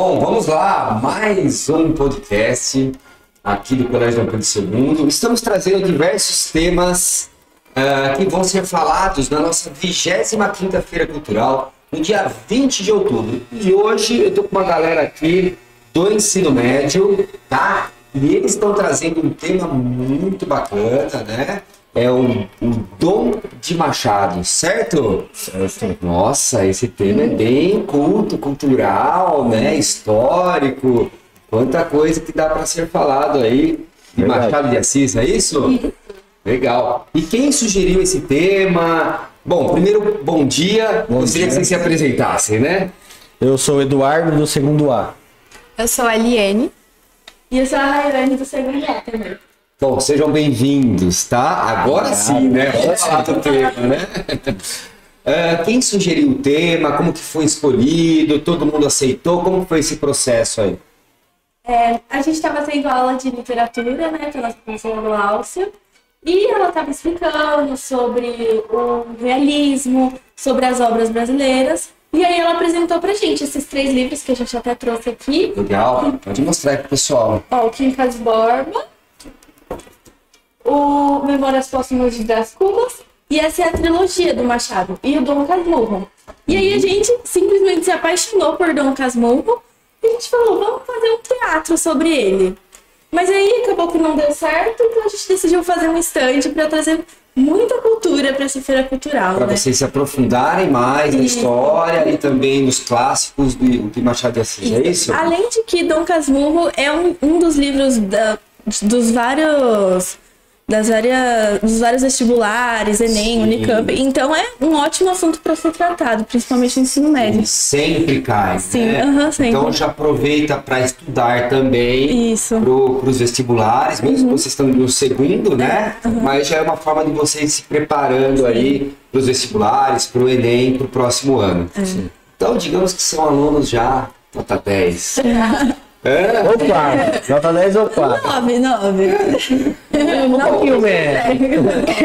Bom, vamos lá, mais um podcast aqui do Colégio Dom Pedro II. Estamos trazendo diversos temas que vão ser falados na nossa 25ª Feira Cultural, no dia 20 de outubro. E hoje eu estou com uma galera aqui do ensino médio, tá? E eles estão trazendo um tema muito bacana, né? É o Dom de Machado, certo? Certo. Nossa, esse tema é bem cultural, né? Histórico. Quanta coisa que dá para ser falado aí de Machado de Assis, é isso? Legal. E quem sugeriu esse tema? Bom, primeiro, bom dia. Gostaria que vocês se apresentassem, né? Eu sou o Eduardo, do segundo A. Eu sou a Eliane. E eu sou a Railane, do segundo A também. Bom, sejam bem-vindos, tá? Agora sim, né? Vamos falar do tema, né? Quem sugeriu o tema? Como que foi escolhido? Todo mundo aceitou? Como foi esse processo aí? A gente estava tendo aula de literatura, né, pela professora Glaucia, e ela estava explicando sobre o realismo, sobre as obras brasileiras, e aí ela apresentou pra gente esses 3 livros que a gente até trouxe aqui. Legal, pode mostrar aí pro pessoal. Ó, o Quincas Borba, o Memórias Póstumas de Brás Cubas, e essa é a trilogia do Machado, e o Dom Casmurro. E aí a gente simplesmente se apaixonou por Dom Casmurro, e a gente falou, vamos fazer um teatro sobre ele. Mas aí acabou que não deu certo, então a gente decidiu fazer um stand para trazer muita cultura para essa feira cultural. Para vocês se aprofundarem mais na história e também nos clássicos de Machado de Assis, é isso? Além de que Dom Casmurro é um dos livros dos vários vestibulares, Enem, Unicamp. Então é um ótimo assunto para ser tratado, principalmente no ensino médio. E sempre cai, sim, né? Sempre. Então já aproveita para estudar também para os vestibulares, mesmo que vocês estão no segundo, né? Mas já é uma forma de vocês se preparando aí para os vestibulares, para o Enem, para o próximo ano. Então digamos que são alunos já nota 10. Ou 4. Nota 10 ou 4. 9.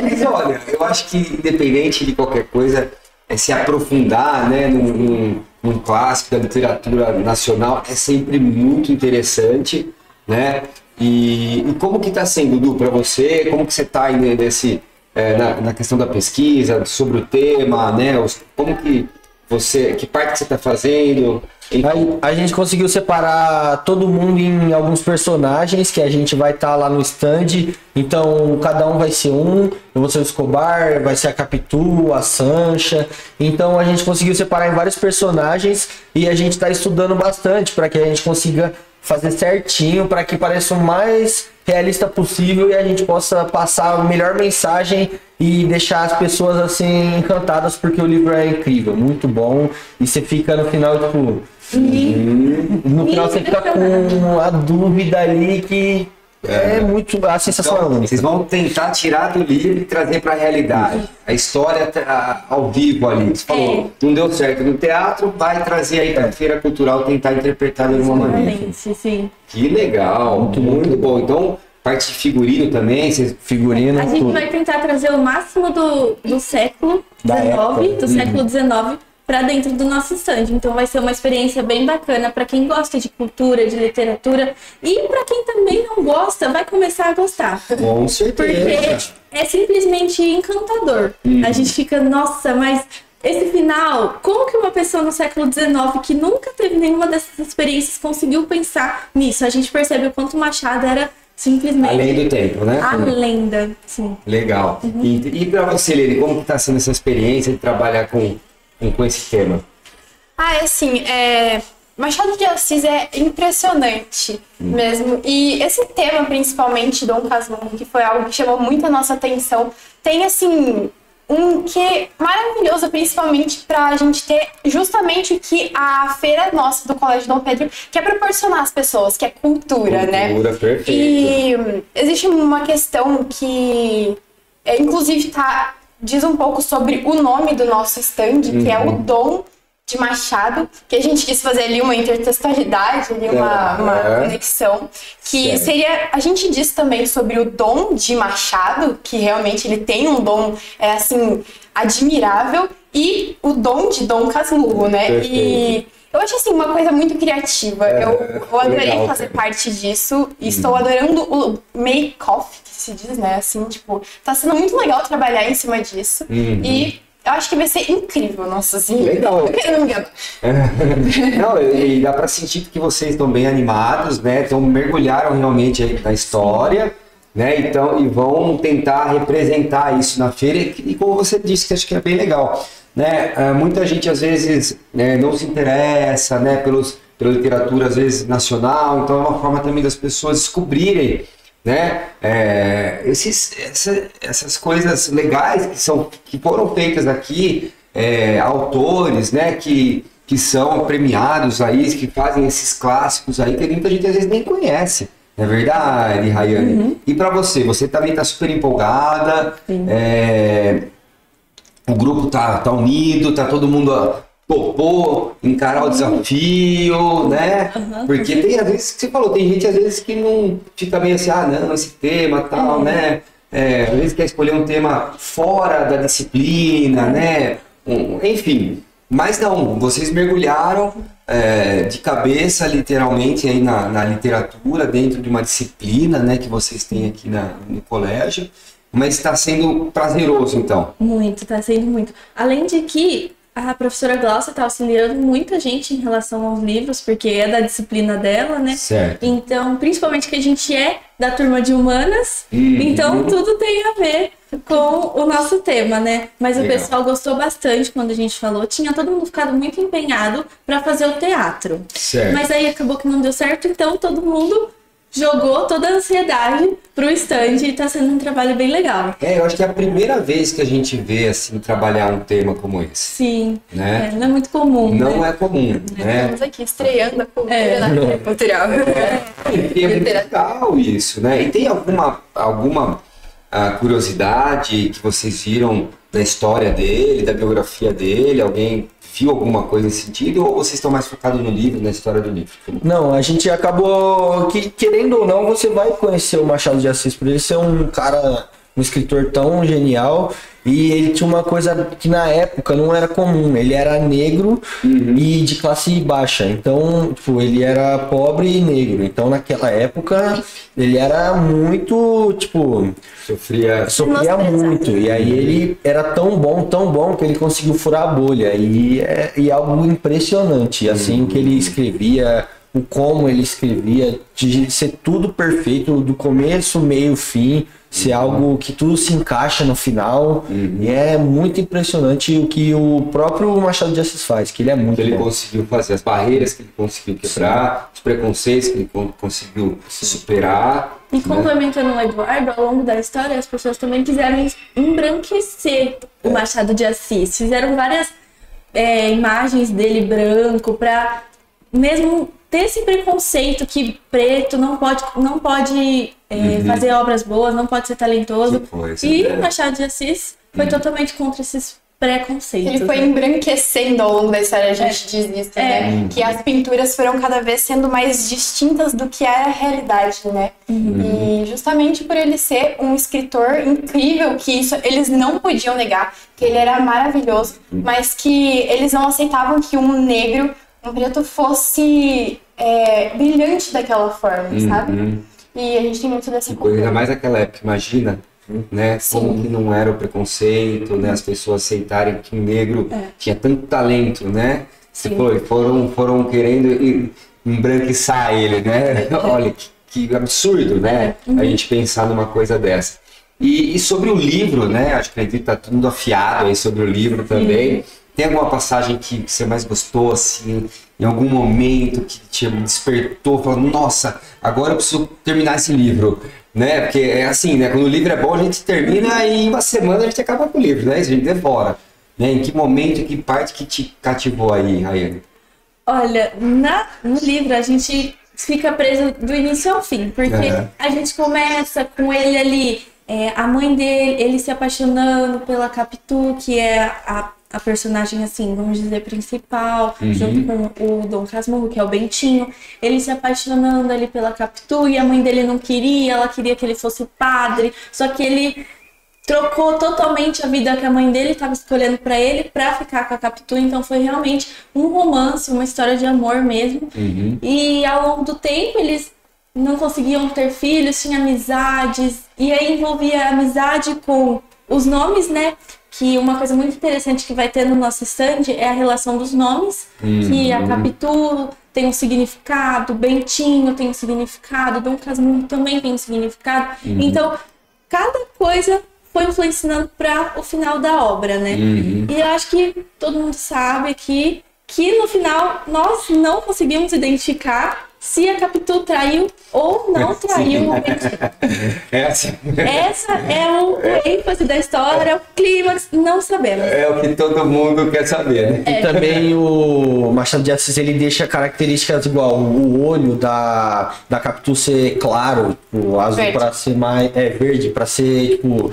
Mas olha, eu acho que independente de qualquer coisa, se aprofundar, né, num clássico da literatura nacional é sempre muito interessante, né? E como que está sendo, Du, para você? Como que você está aí na questão da pesquisa, sobre o tema, né? Que parte que você está fazendo? A gente conseguiu separar todo mundo em alguns personagens que a gente vai estar lá no stand. Então cada um vai ser um. Eu vou ser o Escobar, vai ser a Capitu, a Sancha. Então a gente conseguiu separar em vários personagens e a gente está estudando bastante para que a gente consiga fazer certinho, para que pareça o mais realista possível e a gente possa passar a melhor mensagem e deixar as pessoas assim encantadas, porque o livro é incrível, muito bom, e você fica no final tipo no final você fica com a dúvida ali que é muito sensacional. Então, vocês vão tentar tirar do livro e trazer para a realidade. A história ao vivo ali. Você falou, não deu certo no teatro, vai trazer aí para a feira cultural, tentar interpretar de alguma maneira. Sim. Que legal, muito bom. Então, parte de figurino também, figurino. A gente vai tentar trazer o máximo do século XIX, para dentro do nosso stand. Então vai ser uma experiência bem bacana para quem gosta de cultura, de literatura, e para quem também não gosta, vai começar a gostar. Com certeza. Porque é simplesmente encantador. A gente fica, nossa, mas esse final, como que uma pessoa no século XIX que nunca teve nenhuma dessas experiências conseguiu pensar nisso? A gente percebe o quanto Machado era simplesmente além do tempo, né? A lenda, sim. Legal. E para você, Lene, como que tá sendo essa experiência de trabalhar com esse tema? Machado de Assis é impressionante mesmo. E esse tema, principalmente, Dom Casmurro, que foi algo que chamou muito a nossa atenção, tem, assim, um quê maravilhoso, principalmente pra gente ter justamente o que a feira nossa do Colégio Dom Pedro quer proporcionar às pessoas, que é cultura, né? Cultura, perfeito. E existe uma questão que, inclusive, diz um pouco sobre o nome do nosso stand, que é o Dom de Machado, que a gente quis fazer ali uma intertextualidade, ali uma conexão, que seria, a gente diz também sobre o dom de Machado, que realmente ele tem um dom, assim, admirável, e o dom de Dom Casmurro, né? Perfeito. E Eu acho assim uma coisa muito criativa. Eu adorei legal, fazer cara. parte disso. E estou adorando o make-off, que se diz, né? Assim, tipo, tá sendo muito legal trabalhar em cima disso. E eu acho que vai ser incrível, nossa, assim. Legal. Eu quero me enganar. Não, e dá pra sentir que vocês estão bem animados, né? Então mergulharam realmente aí na história, né? Então, e vão tentar representar isso na feira. E como você disse, que acho que é bem legal, né? Muita gente às vezes, né, não se interessa, né, pela literatura às vezes nacional. Então é uma forma também das pessoas descobrirem, né, essas coisas legais que foram feitas aqui, autores, né, que são premiados aí, que fazem esses clássicos aí que muita gente às vezes nem conhece. Não é verdade, Rayane? E para você também está super empolgada, o grupo tá unido, tá todo mundo topou encarar o desafio, né? Porque tem às vezes que você falou, tem gente às vezes que não fica meio assim, não, esse tema tal, né? Às vezes quer escolher um tema fora da disciplina, né? Enfim, mas não, vocês mergulharam de cabeça literalmente aí na literatura, dentro de uma disciplina, né, que vocês têm aqui no colégio. Mas está sendo prazeroso, então. Muito, tá sendo muito. Além de que a professora Glaucia está auxiliando muita gente em relação aos livros, porque é da disciplina dela, né? Certo. Então, principalmente que a gente é da turma de humanas, então tudo tem a ver com o nosso tema, né? Mas Legal. O pessoal gostou bastante quando a gente falou. Tinha todo mundo ficado muito empenhado para fazer o teatro. Certo. Mas aí acabou que não deu certo, então todo mundo jogou toda a ansiedade pro stand e tá sendo um trabalho bem legal. Eu acho que é a primeira vez que a gente vê, assim, trabalhar um tema como esse. Sim, Né? não é muito comum, Não né? é comum, né? Estamos aqui estreando a cultura na feira cultural. E é muito legal isso, né? E tem alguma curiosidade que vocês viram da história dele, da biografia dele? Alguém viu alguma coisa nesse sentido? Ou vocês estão mais focados no livro, na história do livro? Não, a gente acabou que, querendo ou não, você vai conhecer o Machado de Assis por ele ser um cara, um escritor tão genial. E ele tinha uma coisa que na época não era comum. Ele era negro e de classe baixa. Então, tipo, ele era pobre e negro. Então, naquela época, ele era muito, tipo... Sofria muito. E aí ele era tão bom, que ele conseguiu furar a bolha. E é algo impressionante, assim, o que ele escrevia, o como ele escrevia, de ser tudo perfeito, do começo, meio, fim, ser algo que tudo se encaixa no final. E é muito impressionante o que o próprio Machado de Assis faz, que ele é muito que ele bom. conseguiu fazer, as barreiras que ele conseguiu quebrar, os preconceitos que ele conseguiu superar. E complementando o Eduardo, ao longo da história, as pessoas também quiseram embranquecer o Machado de Assis. Fizeram várias imagens dele branco para mesmo ter esse preconceito que preto não pode fazer obras boas, não pode ser talentoso. Que coisa, E né? Machado de Assis foi totalmente contra esses preconceitos. Ele foi né? embranquecendo ao longo da história, a gente diz isso, né? Que as pinturas foram cada vez sendo mais distintas do que era a realidade, né? E justamente por ele ser um escritor incrível, que isso eles não podiam negar, que ele era maravilhoso, mas que eles não aceitavam que um negro, um preto fosse brilhante daquela forma, sabe? E a gente tem muito dessa Coisa, ainda cultura. mais naquela época, imagina, né? Como que não era o preconceito, né? As pessoas aceitarem que um negro tinha tanto talento, né? Foram querendo embranquiçar ele, né? Olha, que absurdo, né? A gente pensar numa coisa dessa. E sobre o livro, né? Acho que a gente tá todo mundo afiado aí sobre o livro também. Tem alguma passagem que você mais gostou, assim, em algum momento que te despertou, falando, nossa, agora eu preciso terminar esse livro, né? Porque é assim, né? Quando o livro é bom, a gente termina e em uma semana a gente acaba com o livro, né? A gente devora. Né? Em que momento, em que parte que te cativou aí, Rayane? Olha, no livro a gente fica preso do início ao fim, porque a gente começa com ele ali, a mãe dele, ele se apaixonando pela Capitu, que é a personagem, assim, vamos dizer, principal, junto com o Dom Casmurro, que é o Bentinho. Ele se apaixonando ali pela Capitu e a mãe dele não queria, ela queria que ele fosse padre, só que ele trocou totalmente a vida que a mãe dele estava escolhendo para ele para ficar com a Capitu. Então foi realmente um romance, uma história de amor mesmo. E ao longo do tempo eles não conseguiam ter filhos, tinham amizades, e aí envolvia amizade com os nomes, né? Que uma coisa muito interessante que vai ter no nosso stand é a relação dos nomes, que a Capitu tem um significado, Bentinho tem um significado, Dom Casmurro também tem um significado. Então, cada coisa foi influenciando para o final da obra, né? E eu acho que todo mundo sabe aqui que no final nós não conseguimos identificar se a Capitu traiu ou não traiu o Bentinho. Essa é o ênfase da história, o clímax, não sabemos. É o que todo mundo quer saber, né? E também o Machado de Assis, ele deixa características igual o olho da Capitu ser claro, o azul para ser mais verde, para ser tipo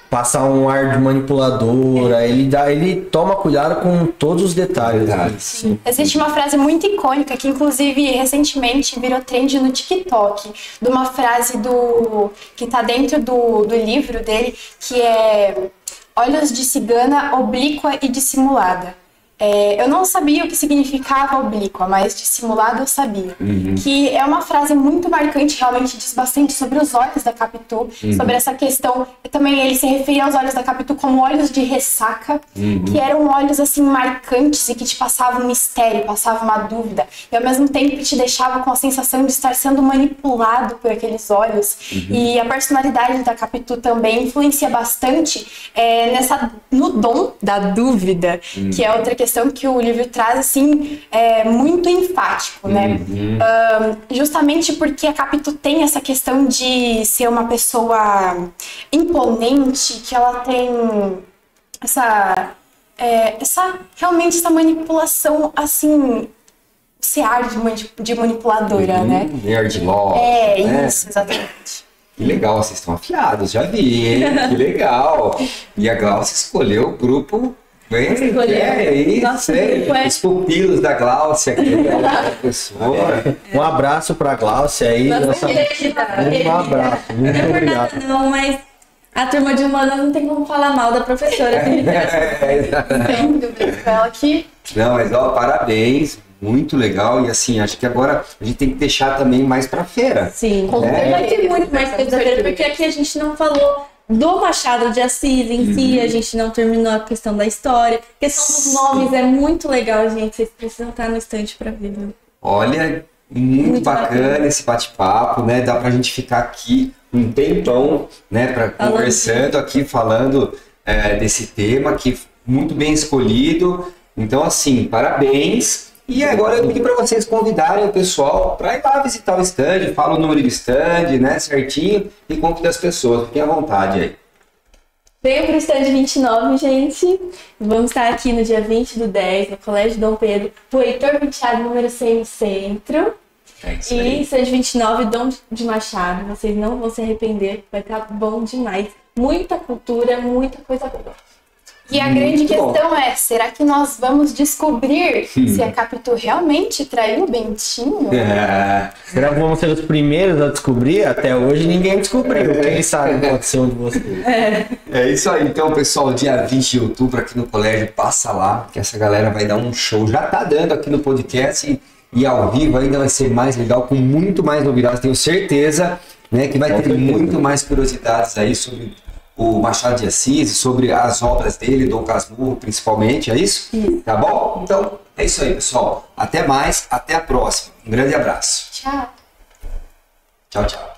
passar um ar de manipuladora, ele toma cuidado com todos os detalhes. Sim. Existe uma frase muito icônica que inclusive recentemente virou trend no TikTok, de uma frase que tá dentro do livro dele, que é olhos de cigana, oblíqua e dissimulada. Eu não sabia o que significava oblíqua, mas dissimulada eu sabia. Que é uma frase muito marcante, realmente diz bastante sobre os olhos da Capitu, sobre essa questão. Também ele se referia aos olhos da Capitu como olhos de ressaca, que eram olhos assim marcantes e que te passavam um mistério, passavam uma dúvida. E ao mesmo tempo te deixava com a sensação de estar sendo manipulado por aqueles olhos. E a personalidade da Capitu também influencia bastante no dom da dúvida, que é outra questão que o livro traz, assim, muito enfático, né? Justamente porque a Capitu tem essa questão de ser uma pessoa imponente, que ela tem realmente essa manipulação, assim, esse ar de manipuladora, né? Ardilosa. Isso, exatamente. Que legal, vocês estão afiados, já vi, hein? Que legal. E a Glaucia escolheu o grupo. Os pupilos da Glaucia aqui, professora. Um abraço pra Glaucia aí. Um abraço, muito obrigado. Não, mas a turma de humanas não tem como falar mal da professora. Sem dúvida, ela aqui. Não, mas parabéns, muito legal. E assim, acho que agora a gente tem que deixar também mais pra feira. Sim, vai ter muito mais coisa da feira, porque aqui a gente não falou do Machado de Assis em si, a gente não terminou a questão da história. A questão dos nomes é muito legal, gente. Vocês precisam estar no estande para ver. Viu? Olha, muito bacana esse bate-papo, né? Dá pra gente ficar aqui um tempão, né? Conversando aqui, falando desse tema que muito bem escolhido. Então, assim, parabéns. E agora eu pedi para vocês convidarem o pessoal para ir lá visitar o stand, fala o número do stand, né, certinho, e convida as pessoas. Fiquem à vontade aí. Venham para o stand 29, gente. Vamos estar aqui no dia 20/10, no Colégio Dom Pedro, do Heitor Penteado, número 100, no centro. E stand 29, Dom de Machado. Vocês não vão se arrepender, vai estar bom demais. Muita cultura, muita coisa boa. E a grande questão é, será que nós vamos descobrir se a Capitu realmente traiu o Bentinho? Será que vamos ser os primeiros a descobrir? Até hoje ninguém descobriu. Quem sabe pode ser um de vocês. É isso aí. Então, pessoal, dia 20 de outubro aqui no colégio, passa lá, que essa galera vai dar um show. Já tá dando aqui no podcast e ao vivo ainda vai ser mais legal, com muito mais novidades. Tenho certeza, né, que vai ter muito mais curiosidades aí sobre o Machado de Assis, sobre as obras dele, Dom Casmurro principalmente, é isso? Tá bom? Então, é isso aí, pessoal. Até mais, até a próxima. Um grande abraço. Tchau. Tchau, tchau.